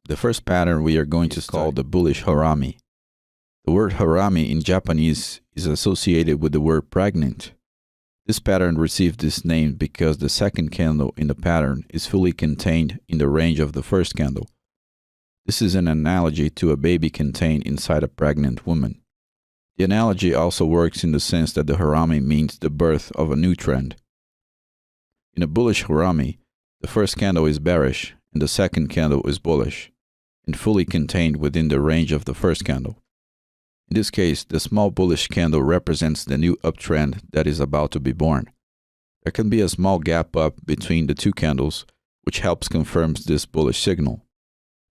The first pattern we are going to call the bullish harami. The word harami in Japanese is associated with the word pregnant. This pattern received this name because the second candle in the pattern is fully contained in the range of the first candle. This is an analogy to a baby contained inside a pregnant woman. The analogy also works in the sense that the harami means the birth of a new trend. In a bullish harami, the first candle is bearish and the second candle is bullish, and fully contained within the range of the first candle. In this case, the small bullish candle represents the new uptrend that is about to be born. There can be a small gap up between the two candles, which helps confirm this bullish signal.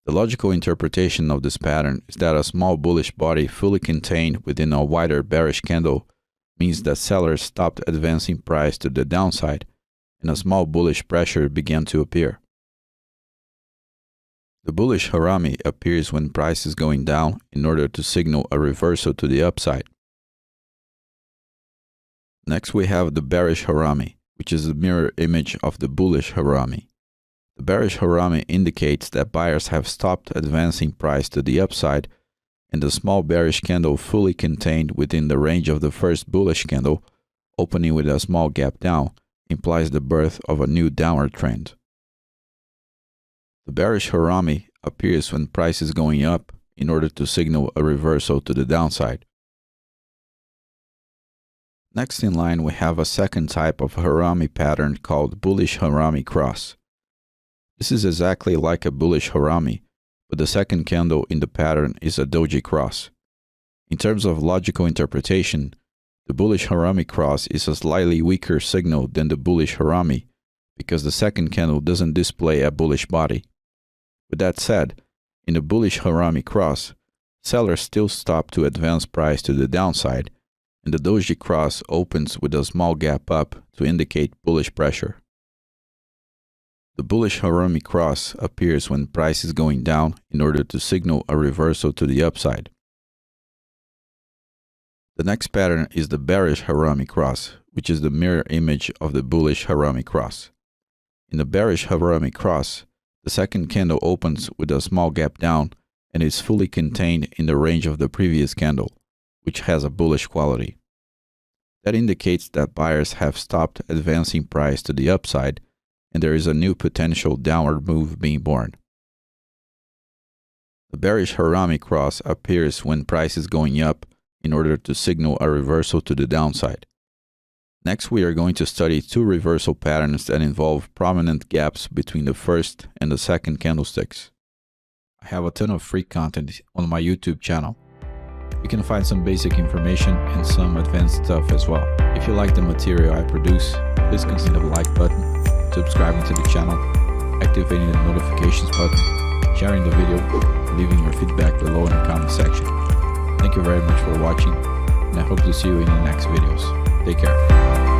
The logical interpretation of this pattern is that a small bullish body fully contained within a wider bearish candle means that sellers stopped advancing price to the downside, and a small bullish pressure began to appear. The bullish harami appears when price is going down in order to signal a reversal to the upside. Next we have the bearish harami, which is the mirror image of the bullish harami. The bearish harami indicates that buyers have stopped advancing price to the upside, and the small bearish candle fully contained within the range of the first bullish candle, opening with a small gap down, implies the birth of a new downward trend. The bearish harami appears when price is going up in order to signal a reversal to the downside. Next in line we have a second type of harami pattern called bullish harami cross. This is exactly like a bullish harami, but the second candle in the pattern is a doji cross. In terms of logical interpretation, the bullish harami cross is a slightly weaker signal than the bullish harami because the second candle doesn't display a bullish body. With that said, in the bullish harami cross, sellers still stop to advance price to the downside, and the doji cross opens with a small gap up to indicate bullish pressure. The bullish harami cross appears when price is going down in order to signal a reversal to the upside. The next pattern is the bearish harami cross, which is the mirror image of the bullish harami cross. In the bearish harami cross, the second candle opens with a small gap down and is fully contained in the range of the previous candle, which has a bullish quality. That indicates that buyers have stopped advancing price to the upside and there is a new potential downward move being born. The bearish harami cross appears when price is going up in order to signal a reversal to the downside. Next, we are going to study two reversal patterns that involve prominent gaps between the first and the second candlesticks. I have a ton of free content on my YouTube channel. You can find some basic information and some advanced stuff as well. If you like the material I produce, please consider the like button, subscribing to the channel, activating the notifications button, sharing the video, and leaving your feedback below in the comment section. Thank you very much for watching, and I hope to see you in the next videos. Take care.